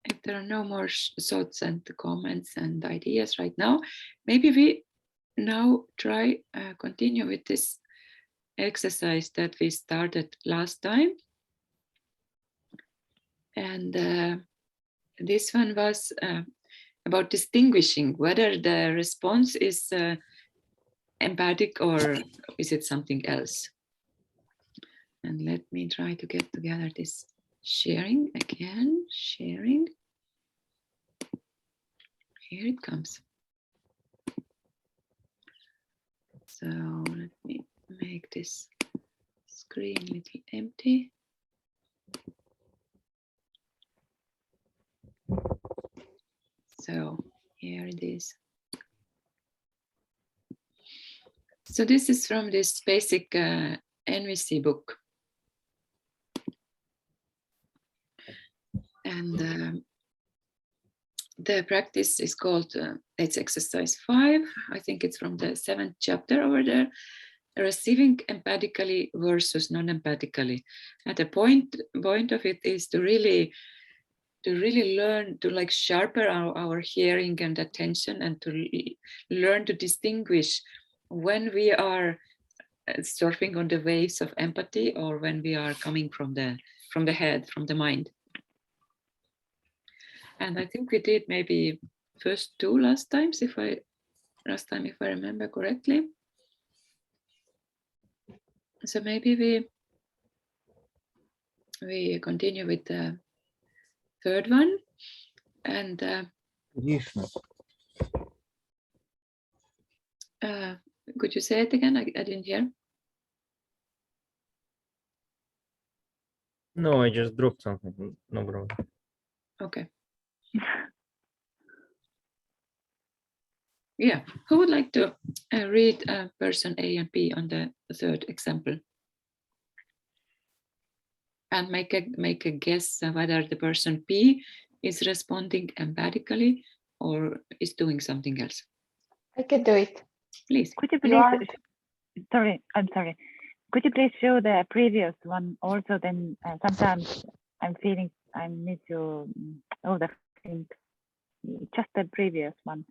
if there are no more thoughts and comments and ideas right now, maybe we now try continue with this exercise that we started last time. And this one was about distinguishing whether the response is empathic or is it something else. And let me try to get together this sharing again. Sharing. Here it comes. So let me make this screen a little empty. So here it is. So this is from this basic NVC book. And the practice is called, it's exercise 5. I think it's from the 7th chapter over there. Receiving empathically versus non-empathically. And the point of it is to really learn to like sharpen our hearing and attention, and to learn to distinguish when we are surfing on the waves of empathy or when we are coming from the head, from the mind. And I think we did maybe first 2 last time, if I remember correctly. So maybe we continue with the 3rd one. And could you say it again? I didn't hear. No, I just dropped something. No problem. Okay. Yeah, who would like to read person A and B on the 3rd example? And make a guess whether the person B is responding empathically or is doing something else. I can do it. Please. Could you please, I'm sorry. Could you please show the previous one also? Then sometimes I'm feeling I need to know the thing. Just the previous one.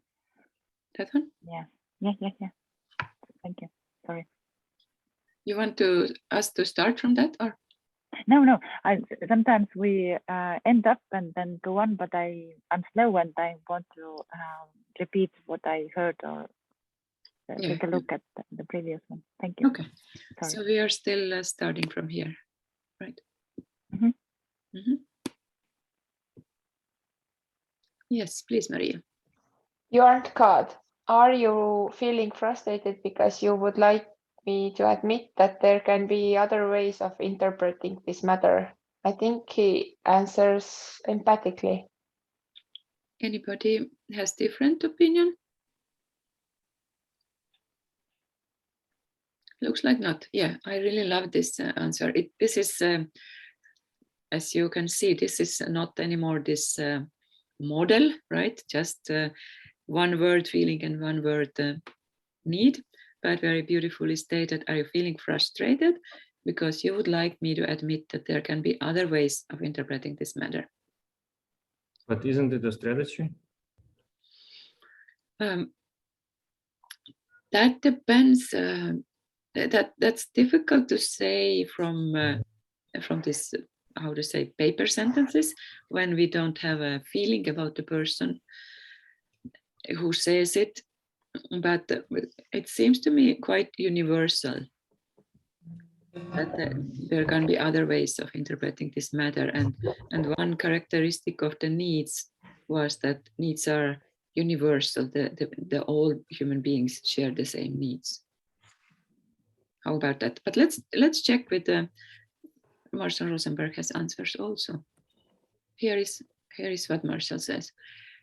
That one? Yeah. Thank you. Sorry. You want us to start from that, or? No. Sometimes we end up and then go on, but I'm slow and I want to repeat what I heard or take a look at the previous one. Thank you. Okay. Sorry. So we are still starting from here, right? Mm-hmm. Mm-hmm. Yes, please, Maria. You aren't God. Are you feeling frustrated because you would like me to admit that there can be other ways of interpreting this matter? I think he answers empathically. Anybody has different opinion? Looks like not. Yeah, I really love this answer. This is, as you can see, this is not anymore this model, right? Just one word feeling and one word need, but very beautifully stated. Are you feeling frustrated because you would like me to admit that there can be other ways of interpreting this matter? But isn't it a strategy? That depends. That's difficult to say from this, how to say, paper sentences, when we don't have a feeling about the person who says it. But it seems to me quite universal that there can be other ways of interpreting this matter. And one characteristic of the needs was that needs are universal. The all human beings share the same needs. How about that? But let's check with Marshall Rosenberg has answers also. Here is what Marshall says.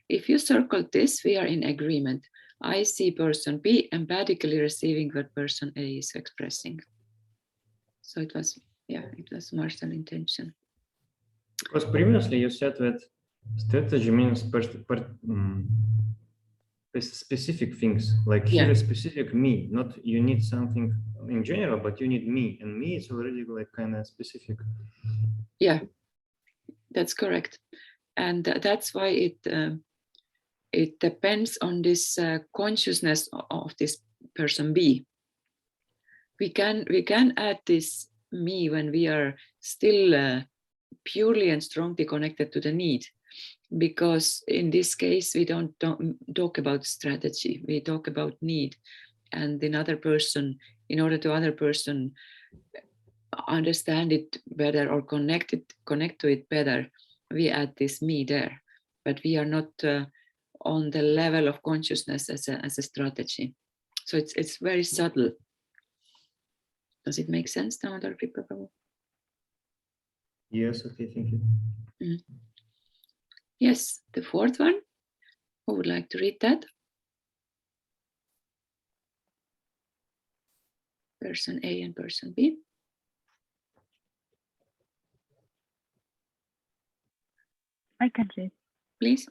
If you circle this, we are in agreement. I see person B empathically receiving what person A is expressing. So it was Marshall's intention. Because previously you said that strategy means specific things, like here is specific me, not you need something in general, but you need me, and me is already like kind of specific. Yeah, that's correct. And that's why it depends on this consciousness of this person B. We can add this me when we are still purely and strongly connected to the need, because in this case we don't talk about strategy, we talk about need. And in other person, in order to other person understand it better or connect to it better, we add this me there, but we are not on the level of consciousness as a strategy. So it's very subtle. Does it make sense now, other people? Yes, okay, thank you. Yes, the fourth one. Who would like to read that? Person A and person B. I can read. Please.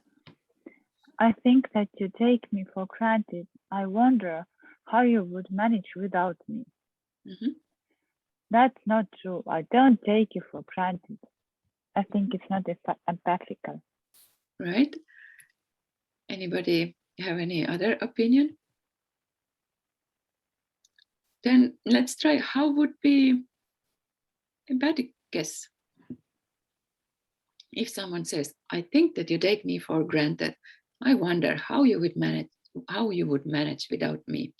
I think that you take me for granted. I wonder how you would manage without me. Mm-hmm. That's not true. I don't take you for granted. I think it's not empathical. Right. Anybody have any other opinion? Then let's try. How would be empathic guess? If someone says, I think that you take me for granted, I wonder how you would manage without me.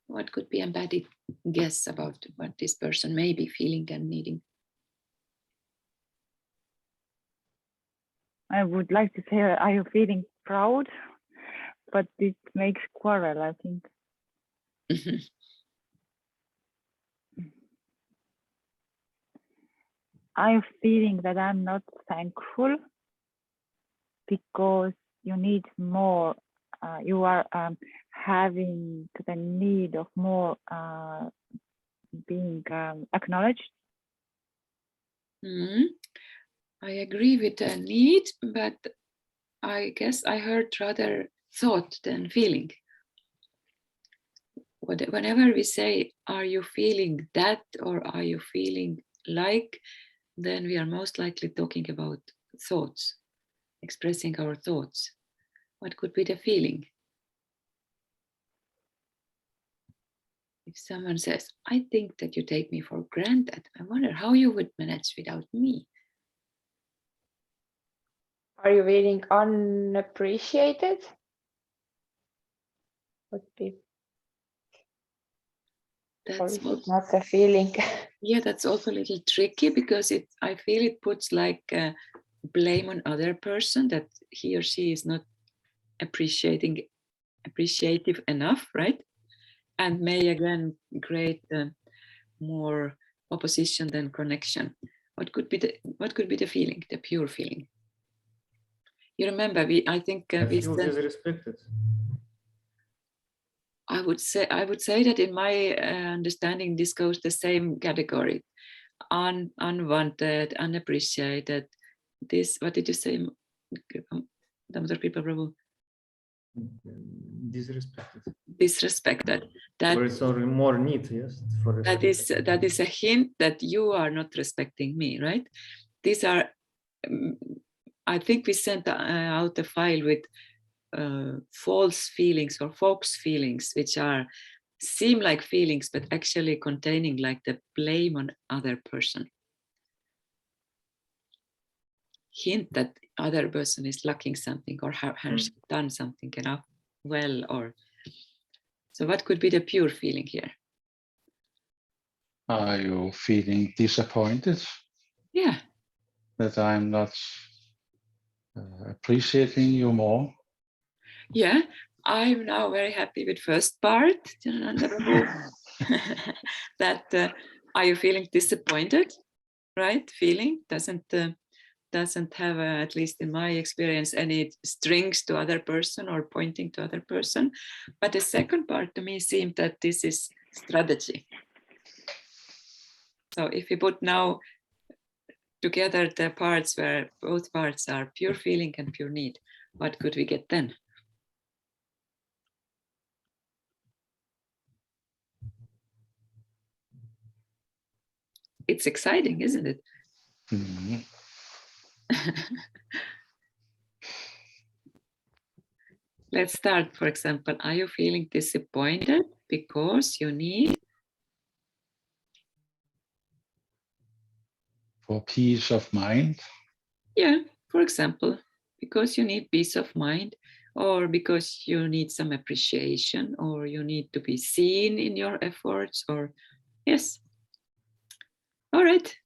What could be empathic guess about what this person may be feeling and needing? I would like to say, are you feeling proud? But it makes quarrel, I think. Mm-hmm. Are you feeling that I'm not thankful because you need more? You are having the need of more being acknowledged. Mm-hmm. I agree with the need, but I guess I heard rather thought than feeling. Whenever we say, are you feeling that, or are you feeling like, then we are most likely talking about thoughts, expressing our thoughts. What could be the feeling? If someone says, I think that you take me for granted, I wonder how you would manage without me. Are you feeling unappreciated? Would be. Or is it not a feeling? Yeah, that's also a little tricky because I feel it puts like blame on other person that he or she is not appreciative enough, right? And may again create more opposition than connection. What could be the feeling, the pure feeling? You remember, I feel disrespected. I would say that in my understanding, this goes the same category: unwanted, unappreciated. This, what did you say, Prabhu? Disrespected. That or it's already more need, yes. For that is a hint that you are not respecting me, right? These are. I think we sent out a file with false feelings or false feelings, which seem like feelings, but actually containing like the blame on other person. Hint that other person is lacking something or has done something enough well, or so. What could be the pure feeling here? Are you feeling disappointed? Yeah. That I'm not appreciating you more? Yeah, I'm now very happy with first part. That are you feeling disappointed? Right? Feeling doesn't have, at least in my experience, any strings to other person or pointing to other person. But the second part to me seemed that this is strategy. So if we put now together the parts where both parts are pure feeling and pure need, what could we get then? It's exciting, isn't it? Mm-hmm. Let's start, for example, are you feeling disappointed because you need? For peace of mind? Yeah, for example, because you need peace of mind, or because you need some appreciation, or you need to be seen in your efforts, or yes. All right.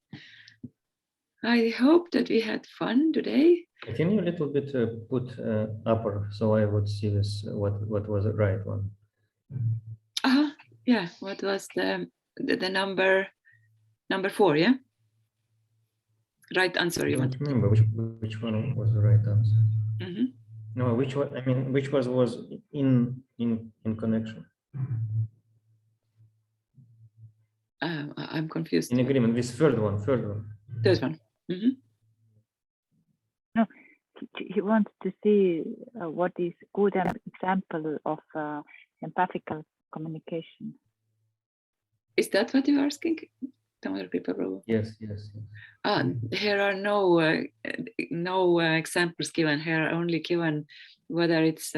I hope that we had fun today. Can you a little bit put upper so I would see this, what was the right one? Yeah, what was the number 4, yeah? Right answer. I don't remember which one was the right answer. Mm-hmm. No, which one? I mean, which was in connection? I'm confused. In agreement. This third one. Third one. Mm-hmm. No, he wants to see what is good example of empathic communication. Is that what you're asking? Yes. Here are no examples given. Here are only given whether it's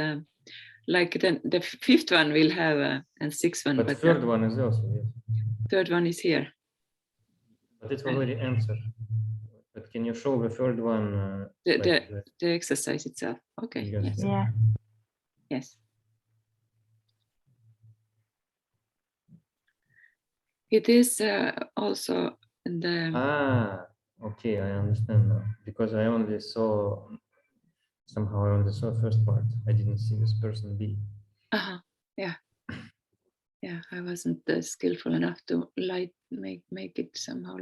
like the fifth one will have and sixth one. But third one is also, yes. Third one is here. But it's already answered. But can you show the third one? The exercise itself. Okay. Yes. Yeah. Yes. It is also the. Okay, I understand now. Because I only saw first part. I didn't see this person B. Yeah, I wasn't skillful enough to make it somehow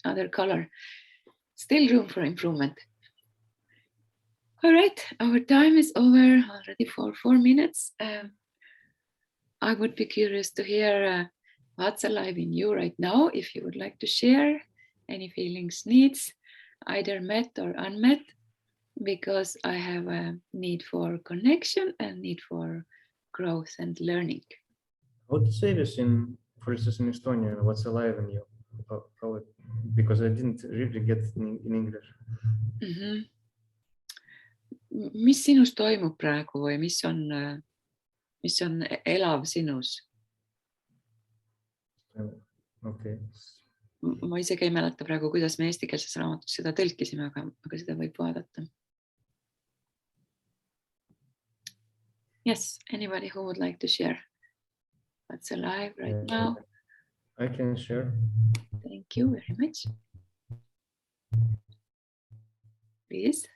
other color. Still room for improvement. All right, our time is over already for 4 minutes. I would be curious to hear what's alive in you right now. If you would like to share any feelings, needs, either met or unmet, because I have a need for connection and need for growth and learning. How to say this for instance, in Estonian? What's alive in you? Because I didn't really get it in English. Mm-hmm. Mis sinus toimub praegu või mis on elav sinus? Okay. Ma isegi ei mäleta praegu, kuidas me eestikeelses raamatus seda tõlkisime, aga seda võib vaadata. Yes, anybody who would like to share what's alive right now? I can share. Thank you very much. Please.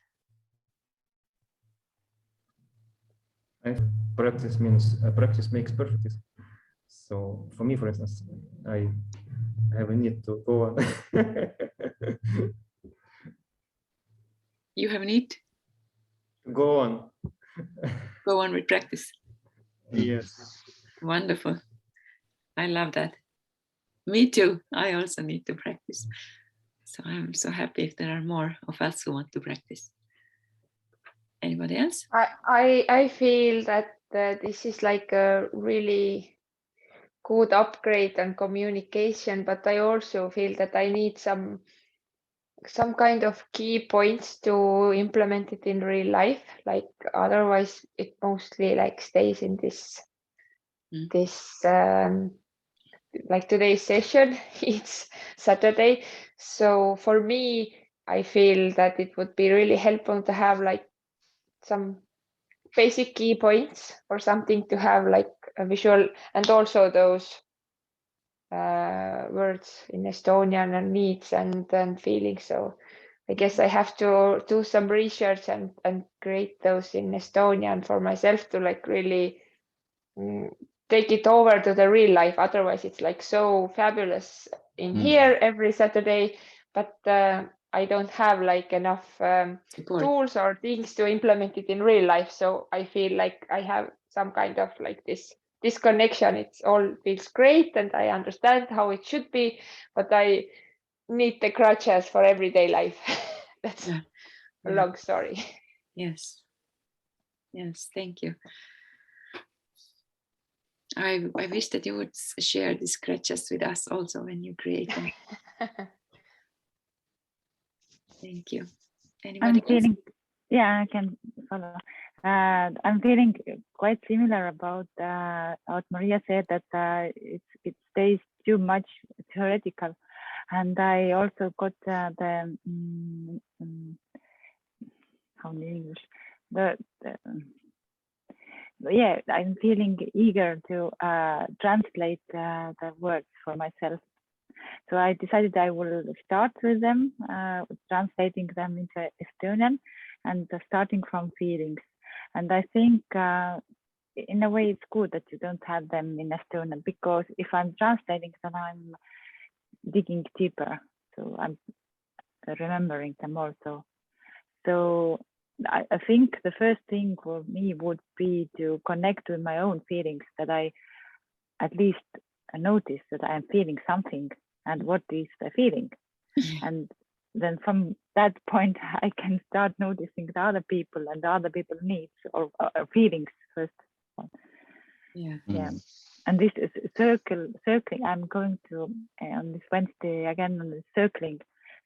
Practice means practice makes perfect. So for me, for instance, I have a need to go on. You have a need? Go on. Go on with practice. Yes. Wonderful. I love that. Me too. I also need to practice. So I'm so happy if there are more of us who want to practice. Anybody else? I feel that this is like a really good upgrade on communication, but I also feel that I need some kind of key points to implement it in real life. Like otherwise, it mostly like stays in this like today's session. It's Saturday, so for me, I feel that it would be really helpful to have like some basic key points or something to have like a visual, and also those words in Estonian and needs and feelings. So I guess I have to do some research and create those in Estonian for myself to like really take it over to the real life. Otherwise it's like so fabulous in here every Saturday, but I don't have like enough tools or things to implement it in real life. So I feel like I have some kind of like this disconnection. It's all feels great and I understand how it should be, but I need the crutches for everyday life. That's a long story. Yes. Yes, thank you. I wish that you would share these scratches with us also when you create them. Thank you. Anybody I'm feeling, yeah, I can follow. I'm feeling quite similar about what Maria said, that it stays too much theoretical, and I also got the how in English yeah, I'm feeling eager to translate the words for myself. So I decided I will start with them, translating them into Estonian and starting from feelings. And I think in a way it's good that you don't have them in Estonian, because if I'm translating then I'm digging deeper. So I'm remembering them also. So I think the first thing for me would be to connect with my own feelings, that I at least notice that I am feeling something and what is the feeling. And then from that point, I can start noticing the other people and the other people's needs or feelings first. Yeah. And this is circling. I'm going to on this Wednesday again on the circling.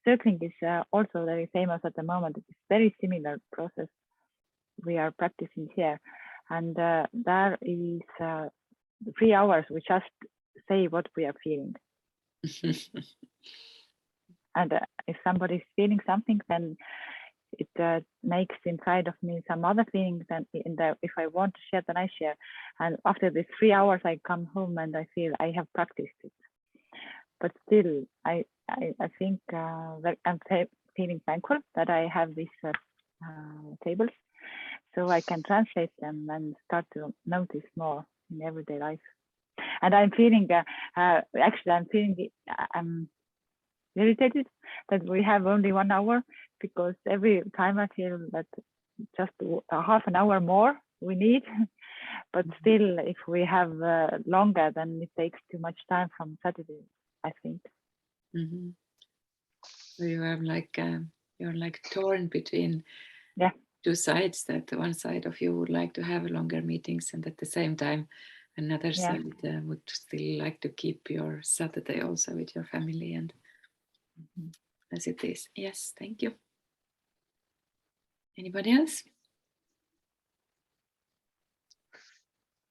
Circling is also very famous at the moment. It's very similar process we are practicing here, and there is 3 hours we just say what we are feeling. And if somebody's feeling something, then it makes inside of me some other feelings, and if I want to share, then I share. And after these 3 hours, I come home and I feel I have practiced it. But still, I think that I'm feeling thankful that I have these tables, so I can translate them and start to notice more in everyday life. And I'm feeling, actually, I'm feeling irritated that we have only 1 hour, because every time I feel that just a half an hour more we need. But still, if we have longer, then it takes too much time from Saturday, I think. So you have like you're like torn between two sides, that one side of you would like to have longer meetings, and at the same time another side would still like to keep your Saturday also with your family and as it is. Yes, thank you. Anybody else?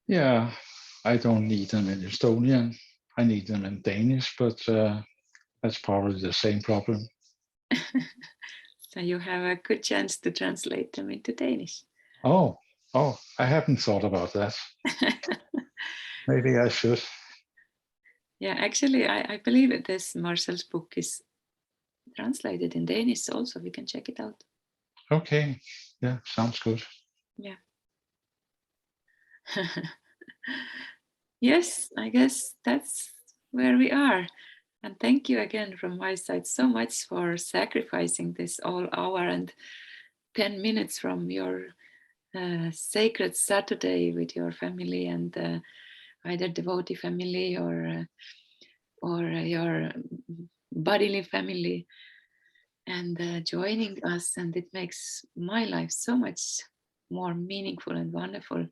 Yeah, I don't need them in Estonian. I need them in Danish, but that's probably the same problem. So you have a good chance to translate them into Danish. Oh, I haven't thought about that. Maybe I should. Yeah, actually, I believe that this Marcel's book is translated in Danish also. We can check it out. Okay, yeah, sounds good. Yeah. Yes, I guess that's where we are. And thank you again from my side so much for sacrificing this all hour and 10 minutes from your sacred Saturday with your family and either devotee family or your bodily family, and joining us. And it makes my life so much more meaningful and wonderful,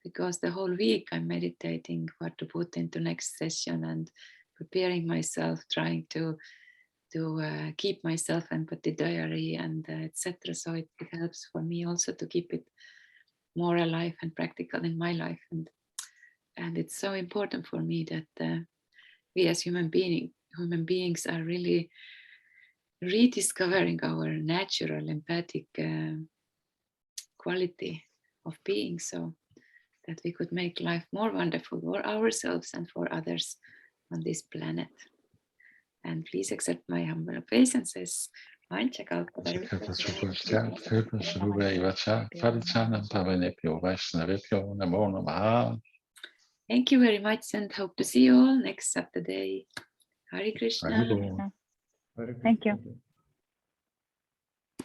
because the whole week I'm meditating what to put into next session and preparing myself, trying to keep myself empathy diary and etc. So it helps for me also to keep it more alive and practical in my life. And it's so important for me that we as human beings are really rediscovering our natural empathic quality of being, so that we could make life more wonderful for ourselves and for others on this planet. And please accept my humble obeisances. Thank you very much and hope to see you all next Saturday. Hare Krishna. Thank you.